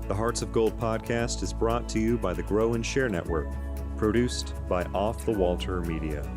The Hearts of Gold podcast is brought to you by the Grow and Share Network, produced by Off the Walter Media.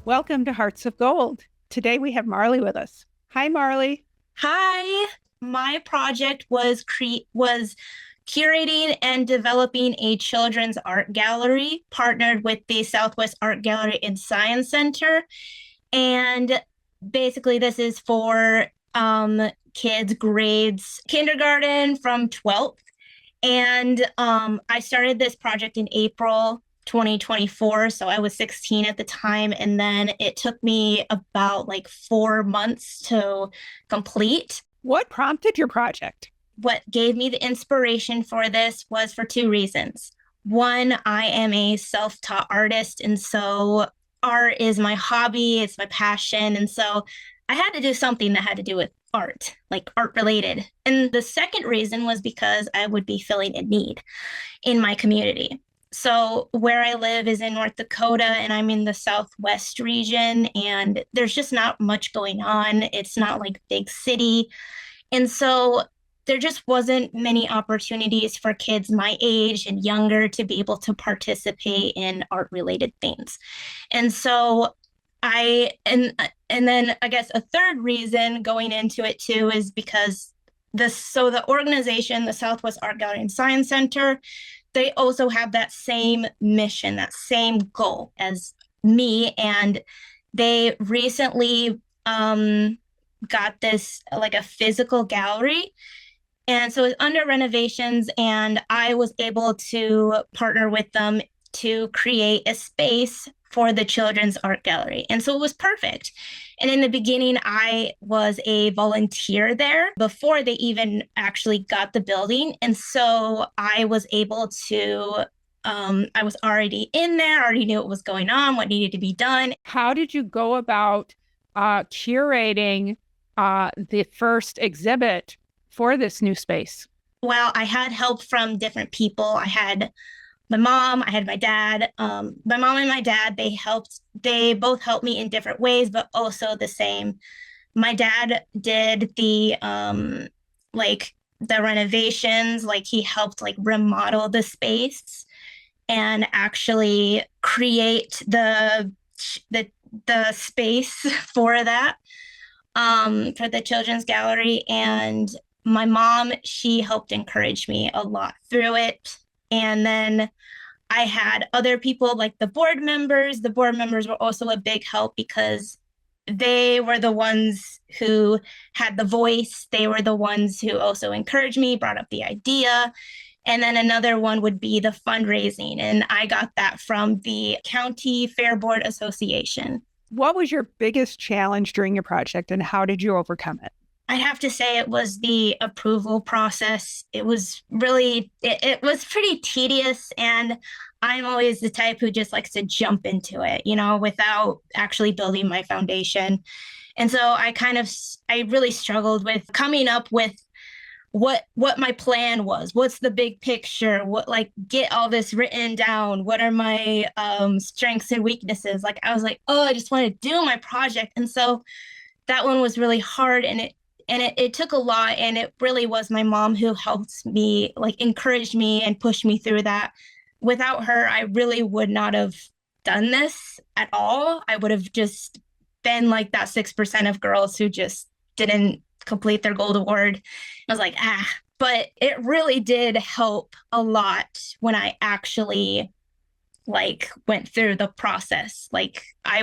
Welcome to Hearts of Gold. Today we have Marley with us. Hi, Marley. Hi. My project was curating and developing a children's art gallery partnered with the Southwest Art Gallery and Science Center. And basically this is for kids grades kindergarten from 12th. And I started this project in April 2024. So I was 16 at the time. And then it took me about 4 months to complete. What prompted your project? What gave me the inspiration for this was for two reasons. One, I am a self-taught artist. And so art is my hobby. It's my passion. And so I had to do something that had to do with art, like art related. And the second reason was because I would be filling a need in my community. So where I live is in North Dakota, and I'm in the Southwest region, and there's just not much going on. It's not like a big city. And so there just wasn't many opportunities for kids my age and younger to be able to participate in art related things. And so and then I guess a third reason going into it too is because the organization, the Southwest Art Gallery and Science Center, they also have that same mission, that same goal as me. And they recently got this a physical gallery. And so it's under renovations, and I was able to partner with them to create a space for the children's art gallery. And so it was perfect. And in the beginning, I was a volunteer there before they even actually got the building. And so I was able to, I was already in there, already knew what was going on, what needed to be done. How did you go about curating the first exhibit for this new space? Well, I had help from different people. I had my mom, I had my dad. My mom and my dad, they both helped me in different ways, but also the same. My dad did the renovations, he helped remodel the space and actually create the space for that, for the children's gallery. And my mom, she helped encourage me a lot through it. And then I had other people like the board members. The board members were also a big help because they were the ones who had the voice. They were the ones who also encouraged me, brought up the idea. And then another one would be the fundraising. And I got that from the County Fair Board Association. What was your biggest challenge during your project, and how did you overcome it? I'd have to say it was the approval process. It was really, it was pretty tedious, and I'm always the type who just likes to jump into it, without actually building my foundation. And so I really struggled with coming up with what my plan was. What's the big picture? Get all this written down. What are my strengths and weaknesses? I was I just want to do my project. And so that one was really hard, and it took a lot, and it really was my mom who helped me, encouraged me and pushed me through that. Without her, I really would not have done this at all. I would have just been that 6% of girls who just didn't complete their gold award. I was but it really did help a lot when I actually went through the process. I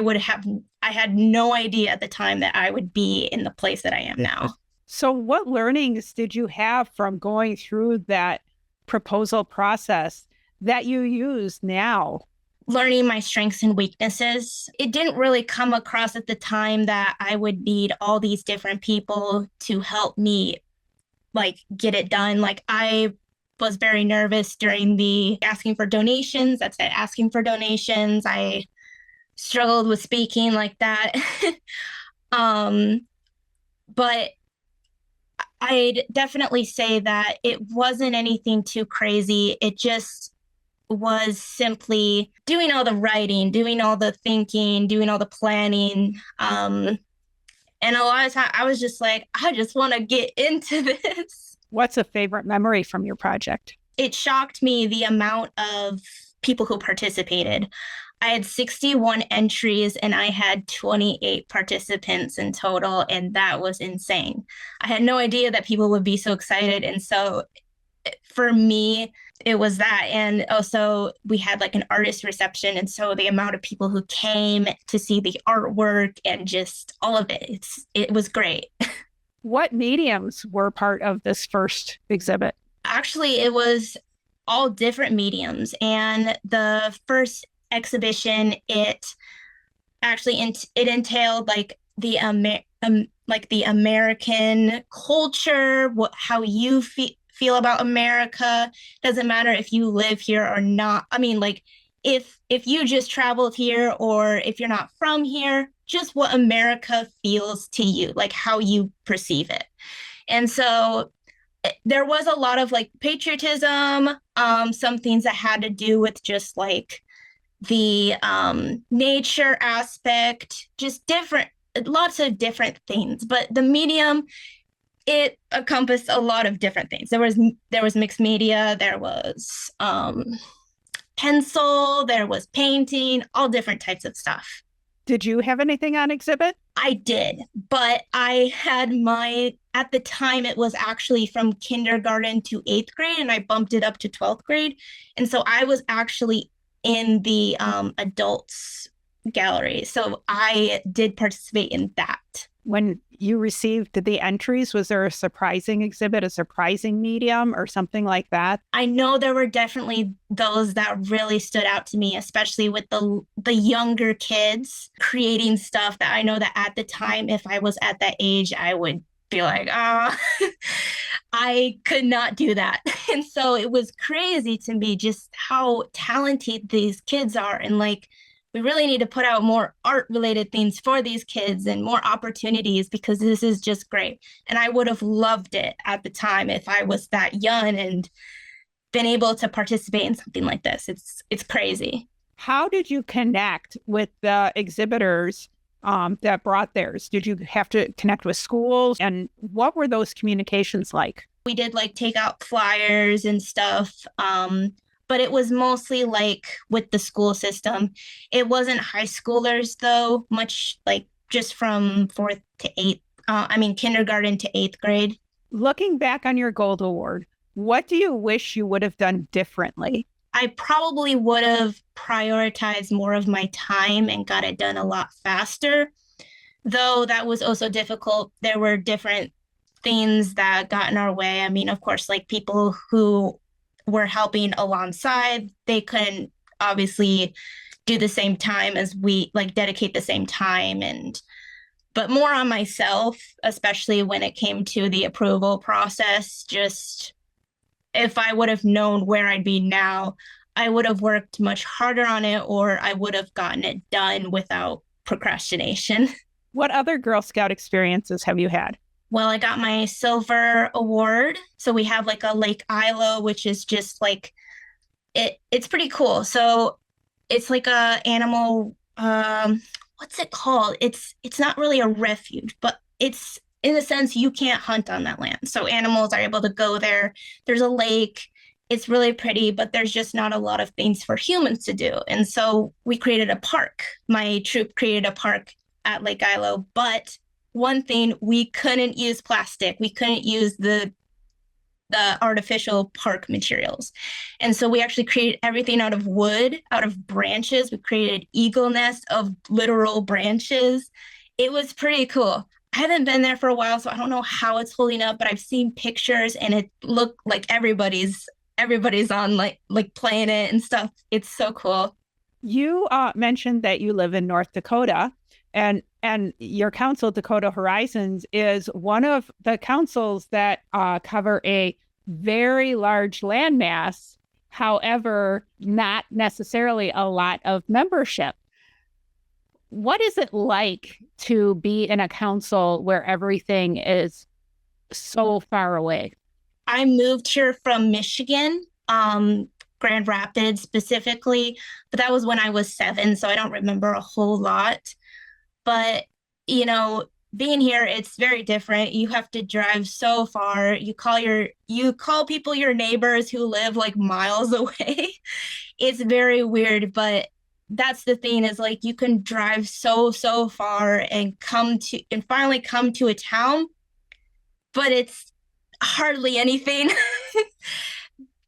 had no idea at the time that I would be in the place that I am now. So what learnings did you have from going through that proposal process that you use now? Learning my strengths and weaknesses. It didn't really come across at the time that I would need all these different people to help me get it done. I was very nervous during the asking for donations. That's it, asking for donations. I struggled with speaking like that. But I'd definitely say that it wasn't anything too crazy. It just was simply doing all the writing, doing all the thinking, doing all the planning. And a lot of time I was just I just want to get into this. What's a favorite memory from your project? It shocked me the amount of people who participated. I had 61 entries and I had 28 participants in total, and that was insane. I had no idea that people would be so excited. And so for me, it was that. And also, we had like an artist reception. And so the amount of people who came to see the artwork and just all of it, it was great. What mediums were part of this first exhibit? Actually, it was all different mediums. And the first exhibition, it actually it entailed like the American culture, how you feel about America. Doesn't matter if you live here or not. I mean, like if you just traveled here or if you're not from here, just what America feels to you, like how you perceive it. And so there was a lot of like patriotism, some things that had to do with just like the nature aspect, just different, lots of different things. But the medium, it encompassed a lot of different things. There was mixed media, there was pencil, there was painting, all different types of stuff. Did you have anything on exhibit? I did, but I had at the time, it was actually from kindergarten to 8th grade, and I bumped it up to 12th grade. And so I was actually in the adults gallery. So I did participate in that. When you received the entries, was there a surprising exhibit, a surprising medium, or something like that? I know there were definitely those that really stood out to me, especially with the younger kids creating stuff that I know that at the time, if I was at that age, I would be like, I could not do that. And so it was crazy to me just how talented these kids are. And like, we really need to put out more art related things for these kids and more opportunities, because this is just great. And I would have loved it at the time if I was that young and been able to participate in something like this. It's crazy. How did you connect with the exhibitors that brought theirs? Did you have to connect with schools? And what were those communications like? We did like take out flyers and stuff. But it was mostly like with the school system. It wasn't high schoolers though, much like just from 4th to 8th, kindergarten to 8th grade. Looking back on your gold award, what do you wish you would have done differently? I probably would have prioritized more of my time and got it done a lot faster, though that was also difficult. There were different things that got in our way. I mean, of course, like people who were helping alongside, they couldn't obviously do the same time as we, like dedicate the same time, but more on myself, especially when it came to the approval process. Just if I would have known where I'd be now, I would have worked much harder on it, or I would have gotten it done without procrastination. What other Girl Scout experiences have you had? Well, I got my silver award. So we have like a Lake Ilo, which is just like, it's pretty cool. So it's like a animal, what's it called? It's not really a refuge, but it's in a sense you can't hunt on that land. So animals are able to go there. There's a lake. It's really pretty, but there's just not a lot of things for humans to do. And so we created a park. My troop created a park at Lake Ilo, but one thing, we couldn't use plastic. We couldn't use the artificial park materials. And so we actually created everything out of wood, out of branches. We created eagle nests of literal branches. It was pretty cool. I haven't been there for a while, so I don't know how it's holding up, but I've seen pictures and it looked like everybody's on like playing it and stuff. It's so cool. You mentioned that you live in North Dakota, and your council, Dakota Horizons, is one of the councils that cover a very large landmass, however, not necessarily a lot of membership. What is it like to be in a council where everything is so far away? I moved here from Michigan, Grand Rapids specifically, but that was when I was 7, so I don't remember a whole lot. But, being here, it's very different. You have to drive so far. You call people your neighbors who live like miles away. It's very weird, but that's the thing is like you can drive so far and finally come to a town, but it's hardly anything.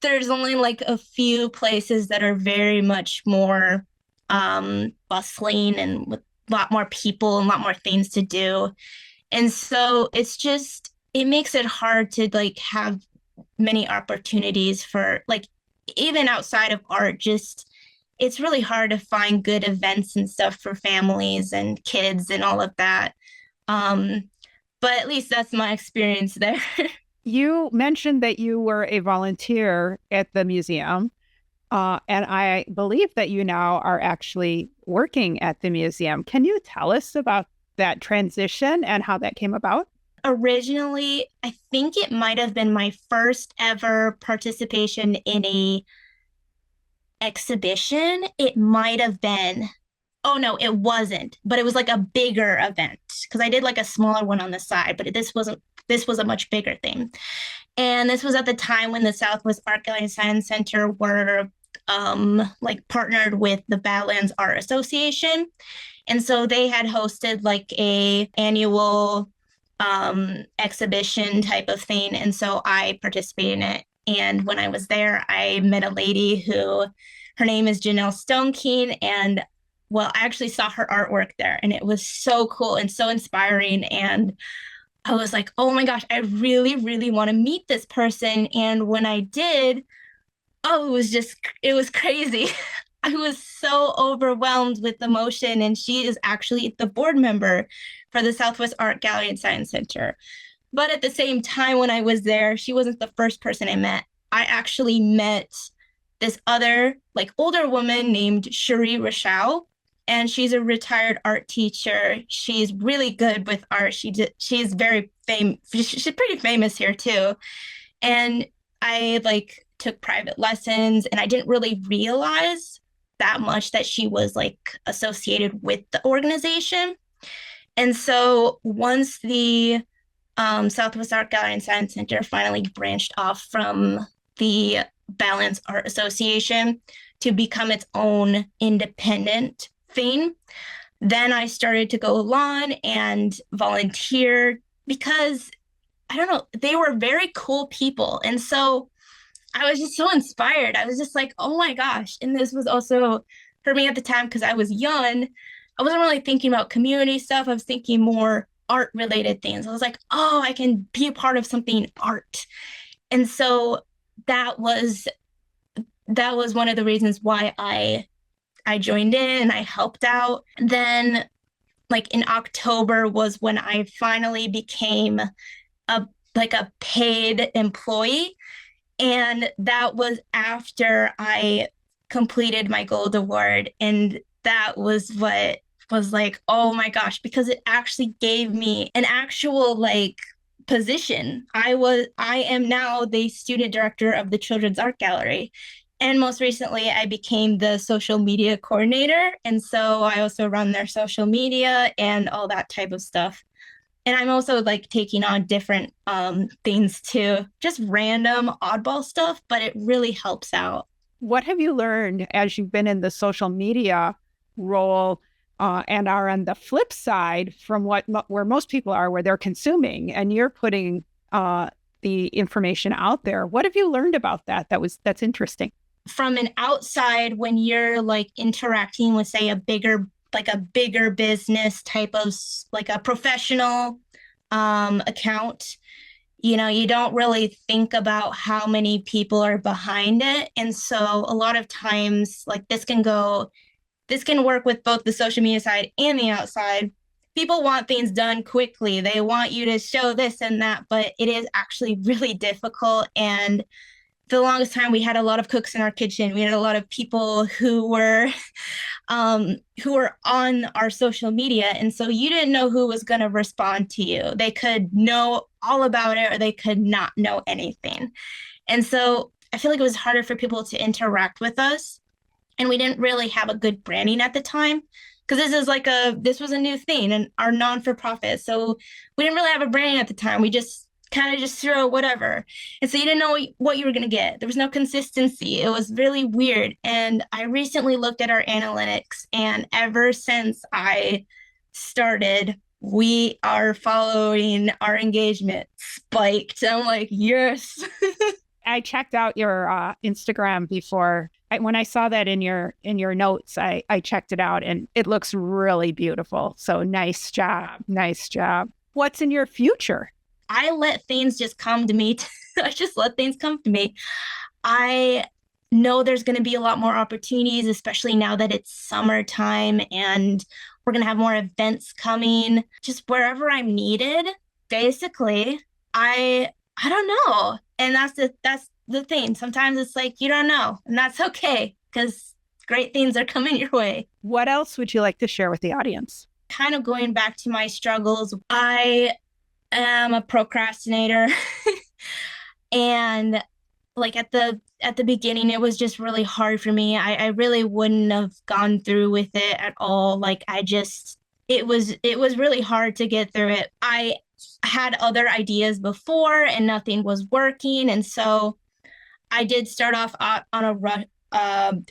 There's only like a few places that are very much more bustling and with a lot more people and a lot more things to do. And so it makes it hard to like have many opportunities for like even outside of art, just it's really hard to find good events and stuff for families and kids and all of that. Um, but at least that's my experience there. You mentioned that you were a volunteer at the museum, and I believe that you now are actually working at the museum. Can you tell us about that transition and how that came about? Originally, I think it might have been my first ever participation in a exhibition. It might have been, oh no, it wasn't, but it was like a bigger event because I did like a smaller one on the side, but this was a much bigger thing. And this was at the time when the Southwest Art Gallery and Science Center were like partnered with the Badlands Art Association. And so they had hosted like a annual exhibition type of thing. And so I participated in it. And when I was there, I met a lady who her name is Janelle Stonekeene. And well, I actually saw her artwork there and it was so cool and so inspiring. And I was like, oh my gosh, I really, really want to meet this person. And when I did, oh, it was crazy. I was so overwhelmed with emotion. And she is actually the board member for the Southwest Art Gallery and Science Center. But at the same time, when I was there, she wasn't the first person I met. I actually met this other, like, older woman named Cherie Rochelle, and she's a retired art teacher. She's really good with art. She's very famous. She's pretty famous here too. And I like took private lessons, and I didn't really realize that much that she was like associated with the organization. And so once the Southwest Art Gallery and Science Center finally branched off from the Badlands Art Association to become its own independent thing, then I started to go along and volunteer because I don't know, they were very cool people. And so I was just so inspired. I was just like, oh my gosh. And this was also for me at the time because I was young. I wasn't really thinking about community stuff. I was thinking more art related things. I was like, oh, I can be a part of something art. And so that was one of the reasons why I joined in and I helped out. Then like in October was when I finally became a paid employee. And that was after I completed my gold award. And that was what was like, oh my gosh, because it actually gave me an actual like position. I am now the student director of the Children's Art Gallery. And most recently, I became the social media coordinator. And so I also run their social media and all that type of stuff. And I'm also like taking on different things too, just random oddball stuff, but it really helps out. What have you learned as you've been in the social media role and are on the flip side from where most people are, where they're consuming and you're putting the information out there? What have you learned about that? That's interesting. From an outside, when you're like interacting with, say, a bigger business type of like a professional account, you don't really think about how many people are behind it. And so a lot of times like this can work with both the social media side and the outside. People want things done quickly. They want you to show this and that, but it is actually really difficult. And for the longest time, we had a lot of cooks in our kitchen. We had a lot of people who were on our social media. And so you didn't know who was going to respond to you. They could know all about it or they could not know anything. And so I feel like it was harder for people to interact with us. And we didn't really have a good branding at the time because this was a new thing and our non-for-profit. So we didn't really have a brand at the time. We just kind of just threw whatever. And so you didn't know what you were going to get. There was no consistency. It was really weird. And I recently looked at our analytics, and ever since I started, we are following our engagement spiked. I'm like, yes. I checked out your Instagram before. When I saw that in your notes, I checked it out, and it looks really beautiful. So nice job. Nice job. What's in your future? I let things just come to me. I just let things come to me. I know there's going to be a lot more opportunities, especially now that it's summertime and we're going to have more events coming. Just wherever I'm needed, basically. I don't know. And that's the thing. Sometimes it's like you don't know, and that's okay, because great things are coming your way. What else would you like to share with the audience? Kind of going back to my struggles, I am a procrastinator. And like at the beginning, it was just really hard for me. I really wouldn't have gone through with it at all. Like it was really hard to get through it. I had other ideas before and nothing was working. And so I did start off on a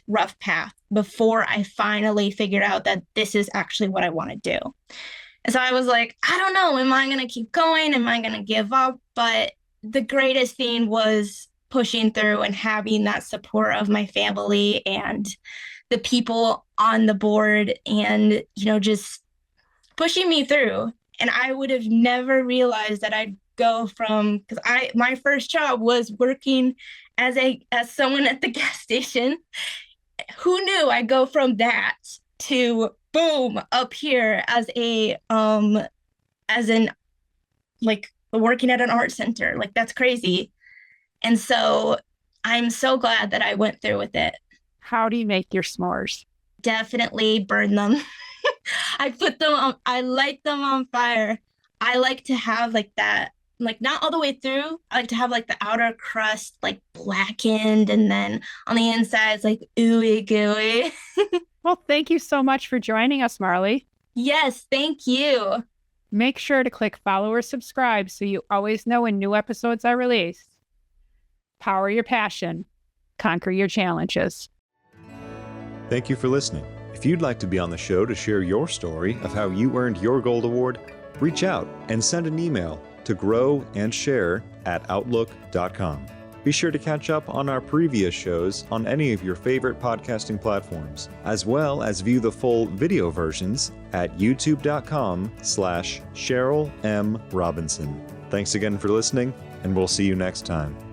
rough path before I finally figured out that this is actually what I want to do. And so I was like, I don't know, am I going to keep going? Am I going to give up? But the greatest thing was pushing through and having that support of my family and the people on the board and, just pushing me through. And I would have never realized that I'd go from, because my first job was working as someone at the gas station. Who knew I'd go from that to boom up here as working at an art center. Like, that's crazy. And so I'm so glad that I went through with it. How do you make your s'mores? Definitely burn them. I light them on fire. I like to have like that, like not all the way through. I like to have like the outer crust like blackened, and then on the inside it's like ooey gooey. Well, thank you so much for joining us, Marley. Yes, thank you. Make sure to click follow or subscribe so you always know when new episodes are released. Power your passion. Conquer your challenges. Thank you for listening. If you'd like to be on the show to share your story of how you earned your gold award, reach out and send an email to growandshare@outlook.com. Be sure to catch up on our previous shows on any of your favorite podcasting platforms, as well as view the full video versions at youtube.com/Cheryl M. Robinson. Thanks again for listening, and we'll see you next time.